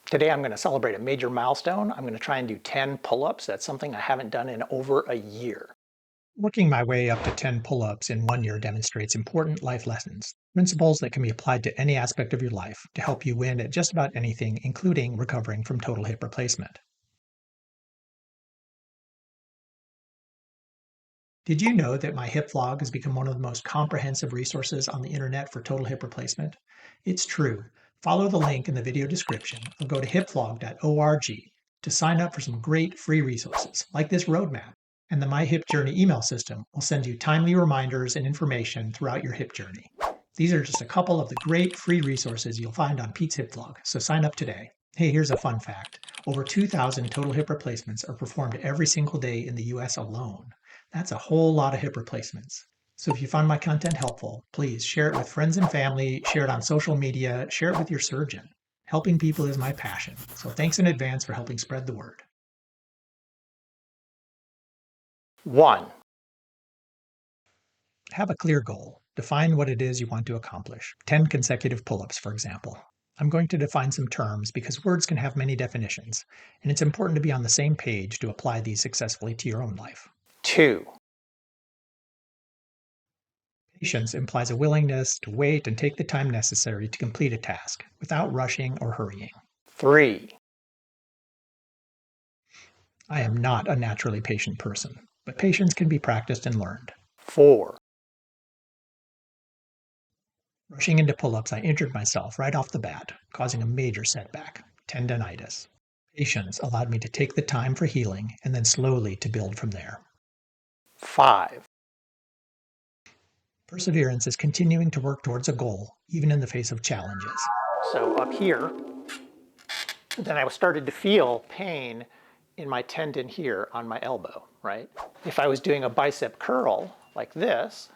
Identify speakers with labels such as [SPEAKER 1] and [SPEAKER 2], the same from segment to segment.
[SPEAKER 1] Today I'm going to celebrate a major milestone. I'm going to try and do 10 pull-ups. That's something I haven't done in over a year.
[SPEAKER 2] Working my way up to 10 pull ups in 1 year demonstrates important life lessons, principles that can be applied to any aspect of your life to help you win at just about anything, including recovering from total hip replacement. Did you know that my hip vlog has become one of the most comprehensive resources on the internet for total hip replacement? It's true. Follow the link in the video description or go to hipvlog.org to sign up for some great free resources like this roadmap. And the My Hip Journey email system will send you timely reminders and information throughout your hip journey. These are just a couple of the great free resources you'll find on Pete's Hip Vlog, so sign up today. Hey, here's a fun fact. Over 2,000 total hip replacements are performed every single day in the US alone. That's a whole lot of hip replacements. So if you found my content helpful, please share it with friends and family, share it on social media, share it with your surgeon. Helping people is my passion, so thanks in advance for helping spread the word.
[SPEAKER 1] 1.
[SPEAKER 2] Have a clear goal. Define what it is you want to accomplish. 10 consecutive pull-ups, for example. I'm going to define some terms because words can have many definitions, and it's important to be on the same page to apply these successfully to your own life.
[SPEAKER 1] 2.
[SPEAKER 2] Patience implies a willingness to wait and take the time necessary to complete a task without rushing or hurrying.
[SPEAKER 1] 3.
[SPEAKER 2] I am not a naturally patient person, but patience can be practiced and learned.
[SPEAKER 1] 4.
[SPEAKER 2] Rushing into pull-ups, I injured myself right off the bat, causing a major setback, tendonitis. Patience allowed me to take the time for healing and then slowly to build from there.
[SPEAKER 1] 5.
[SPEAKER 2] Perseverance is continuing to work towards a goal, even in the face of challenges.
[SPEAKER 1] So up here, then I started to feel pain in my tendon here on my elbow, right? If I was doing a bicep curl like this,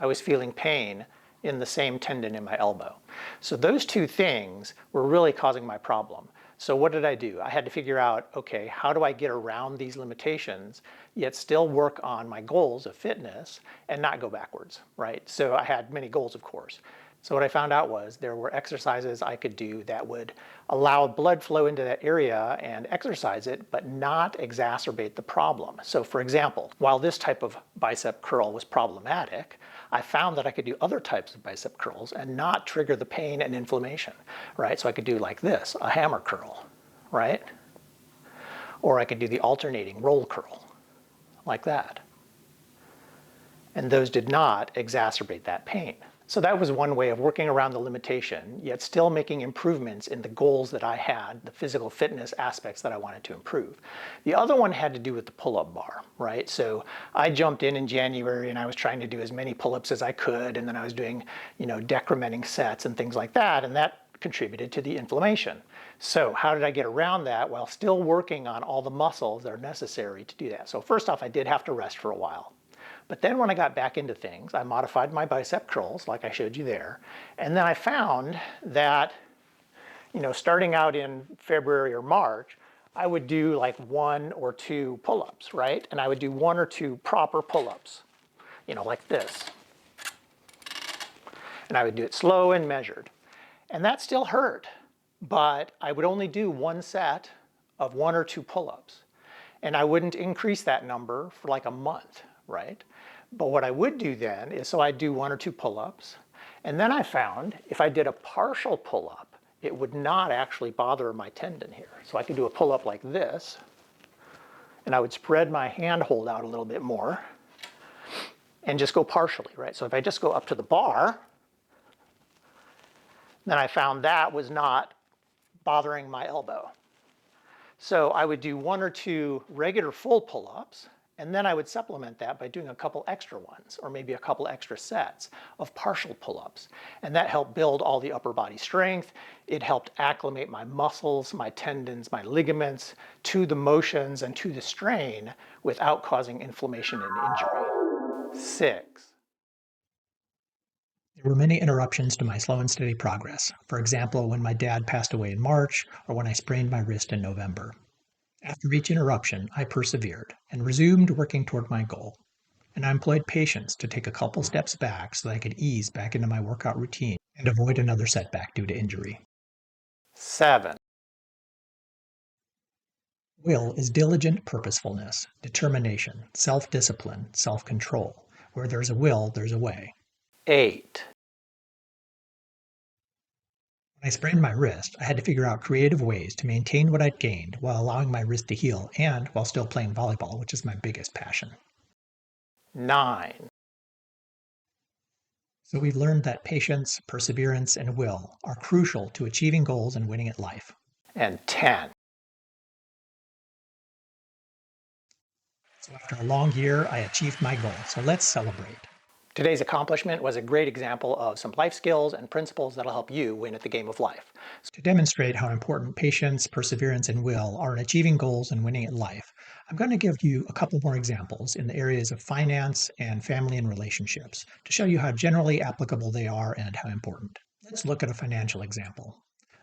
[SPEAKER 1] I was feeling pain in the same tendon in my elbow. So those two things were really causing my problem. So what did I do? I had to figure out, okay, how do I get around these limitations, yet still work on my goals of fitness and not go backwards, right? So I had many goals, of course. So what I found out was there were exercises I could do that would allow blood flow into that area and exercise it, but not exacerbate the problem. So for example, while this type of bicep curl was problematic, I found that I could do other types of bicep curls and not trigger the pain and inflammation, right? So I could do like this, a hammer curl, right? Or I could do the alternating roll curl, like that. And those did not exacerbate that pain. So that was one way of working around the limitation, yet still making improvements in the goals that I had, the physical fitness aspects that I wanted to improve. The other one had to do with the pull-up bar, right? So I jumped in January and I was trying to do as many pull-ups as I could, and then I was doing, decrementing sets and things like that, and that contributed to the inflammation. So how did I get around that while still working on all the muscles that are necessary to do that? So first off, I did have to rest for a while. But then when I got back into things, I modified my bicep curls like I showed you there. And then I found that, starting out in February or March, I would do like 1 or 2 pull-ups, right? And I would do 1 or 2 proper pull-ups, like this. And I would do it slow and measured. And that still hurt, but I would only do 1 set of 1 or 2 pull-ups. And I wouldn't increase that number for like a month, right? But what I would do then is, so I'd do 1 or 2 pull-ups, and then I found if I did a partial pull-up, it would not actually bother my tendon here. So I could do a pull-up like this, and I would spread my handhold out a little bit more, and just go partially, right? So if I just go up to the bar, then I found that was not bothering my elbow. So I would do 1 or 2 regular full pull-ups, and then I would supplement that by doing a couple extra ones, or maybe a couple extra sets of partial pull-ups. And that helped build all the upper body strength. It helped acclimate my muscles, my tendons, my ligaments to the motions and to the strain without causing inflammation and injury. 6.
[SPEAKER 2] There were many interruptions to my slow and steady progress. For example, when my dad passed away in March, or when I sprained my wrist in November. After each interruption, I persevered and resumed working toward my goal. And I employed patience to take a couple steps back so that I could ease back into my workout routine and avoid another setback due to injury.
[SPEAKER 1] 7.
[SPEAKER 2] Will is diligent purposefulness, determination, self-discipline, self-control. Where there's a will, there's a way.
[SPEAKER 1] 8.
[SPEAKER 2] When I sprained my wrist, I had to figure out creative ways to maintain what I'd gained while allowing my wrist to heal and while still playing volleyball, which is my biggest passion.
[SPEAKER 1] 9.
[SPEAKER 2] So we've learned that patience, perseverance, and will are crucial to achieving goals and winning at life.
[SPEAKER 1] And 10.
[SPEAKER 2] So after a long year, I achieved my goal. So let's celebrate.
[SPEAKER 1] Today's accomplishment was a great example of some life skills and principles that'll help you win at the game of life.
[SPEAKER 2] To demonstrate how important patience, perseverance, and will are in achieving goals and winning at life, I'm going to give you a couple more examples in the areas of finance and family and relationships to show you how generally applicable they are and how important. Let's look at a financial example.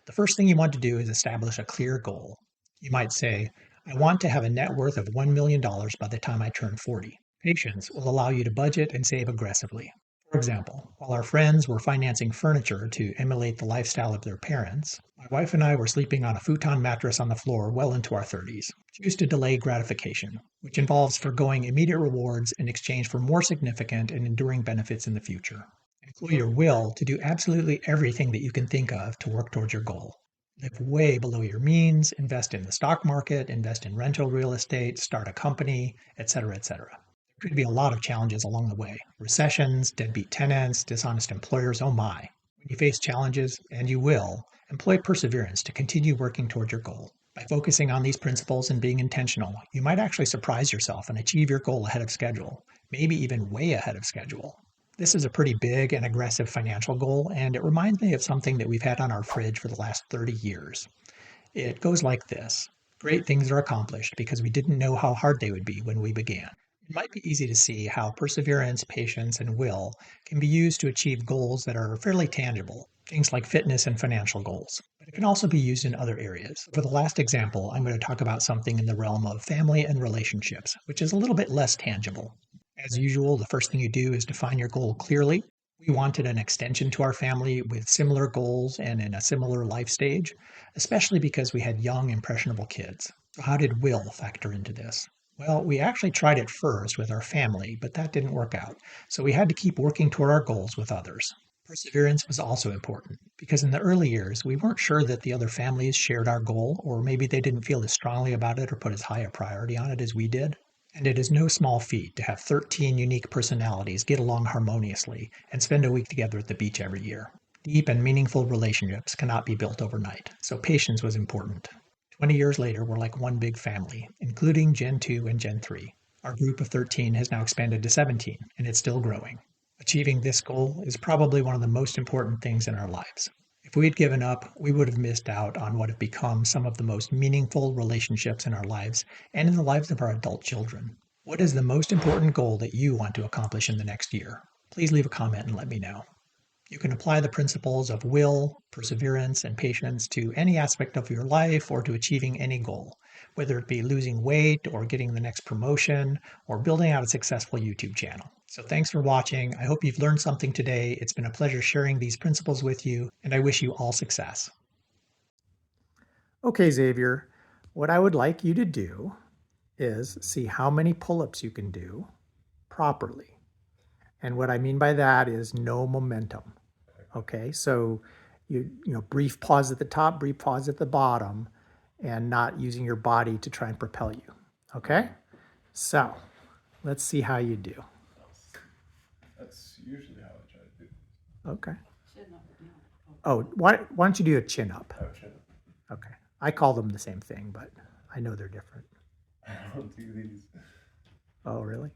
[SPEAKER 2] The first thing you want to do is establish a clear goal. You might say, I want to have a net worth of $1 million by the time I turn 40. Patience will allow you to budget and save aggressively. For example, while our friends were financing furniture to emulate the lifestyle of their parents, my wife and I were sleeping on a futon mattress on the floor well into our 30s. Choose to delay gratification, which involves foregoing immediate rewards in exchange for more significant and enduring benefits in the future. Employ your will to do absolutely everything that you can think of to work towards your goal. Live way below your means, invest in the stock market, invest in rental real estate, start a company, etc., etc. There could be a lot of challenges along the way. Recessions, deadbeat tenants, dishonest employers, oh my. When you face challenges, and you will, employ perseverance to continue working toward your goal. By focusing on these principles and being intentional, you might actually surprise yourself and achieve your goal ahead of schedule, maybe even way ahead of schedule. This is a pretty big and aggressive financial goal, and it reminds me of something that we've had on our fridge for the last 30 years. It goes like this. Great things are accomplished because we didn't know how hard they would be when we began. It might be easy to see how perseverance, patience, and will can be used to achieve goals that are fairly tangible, things like fitness and financial goals. But it can also be used in other areas. For the last example, I'm going to talk about something in the realm of family and relationships, which is a little bit less tangible. As usual, the first thing you do is define your goal clearly. We wanted an extension to our family with similar goals and in a similar life stage, especially because we had young, impressionable kids. So, how did will factor into this? Well, we actually tried it first with our family, but that didn't work out. So, we had to keep working toward our goals with others. Perseverance was also important because in the early years, we weren't sure that the other families shared our goal, or maybe they didn't feel as strongly about it or put as high a priority on it as we did. And it is no small feat to have 13 unique personalities get along harmoniously and spend a week together at the beach every year. Deep and meaningful relationships cannot be built overnight, so patience was important. 20 years later, we're like one big family, including Gen 2 and Gen 3. Our group of 13 has now expanded to 17, and it's still growing. Achieving this goal is probably one of the most important things in our lives. If we had given up, we would have missed out on what have become some of the most meaningful relationships in our lives and in the lives of our adult children. What is the most important goal that you want to accomplish in the next year? Please leave a comment and let me know. You can apply the principles of will, perseverance, and patience to any aspect of your life or to achieving any goal, whether it be losing weight or getting the next promotion or building out a successful YouTube channel. So thanks for watching. I hope you've learned something today. It's been a pleasure sharing these principles with you, and I wish you all success.
[SPEAKER 1] Okay, Xavier, what I would like you to do is see how many pull-ups you can do properly. And what I mean by that is no momentum. Okay, so brief pause at the top, brief pause at the bottom, and not using your body to try and propel you. Okay, so let's see how you do.
[SPEAKER 3] That's usually how I try to do it.
[SPEAKER 1] Okay. Oh, why don't you do a chin up?
[SPEAKER 3] Oh, chin up.
[SPEAKER 1] Okay, I call them the same thing, but I know they're different.
[SPEAKER 3] I don't do these.
[SPEAKER 1] Oh, really?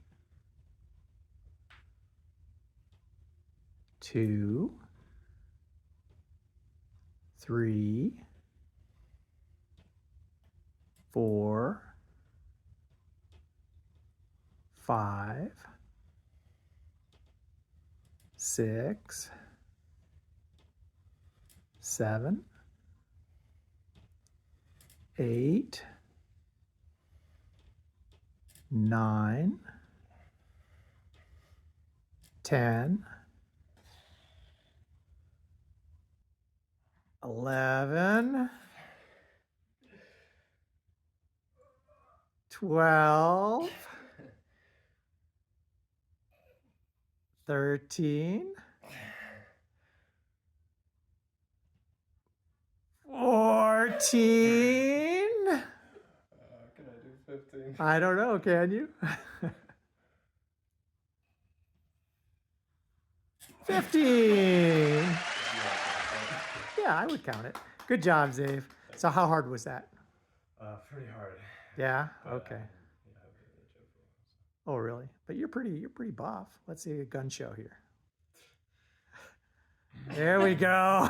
[SPEAKER 1] 2, 3, 4, 5, 6, 7, 8, 9, 10, 11, 12, 13, 14.
[SPEAKER 3] Can I do 15?
[SPEAKER 1] I don't know, can you? 15. Yeah, I would count it. Good job, Xavier. So how hard was that?
[SPEAKER 3] Pretty hard.
[SPEAKER 1] Yeah?
[SPEAKER 3] But,
[SPEAKER 1] Okay.
[SPEAKER 3] yeah, I've been in the gym for a while.
[SPEAKER 1] Oh, really? But you're pretty buff. Let's see a gun show here. There we go.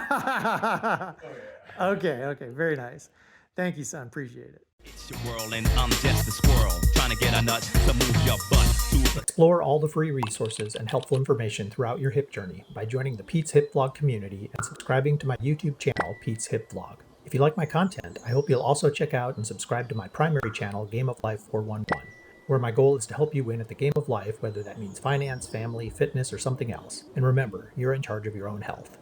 [SPEAKER 1] Okay, very nice. Thank you, son. Appreciate it.
[SPEAKER 4] It's your world and I'm just a squirrel trying to get a nut to move your butt to
[SPEAKER 2] Explore all the free resources and helpful information throughout your hip journey by joining the Pete's Hip Vlog community and subscribing to my YouTube channel, Pete's Hip Vlog. If you like my content, I hope you'll also check out and subscribe to my primary channel, Game of Life 411, where my goal is to help you win at the game of life, whether that means finance, family, fitness, or something else. And remember, you're in charge of your own health.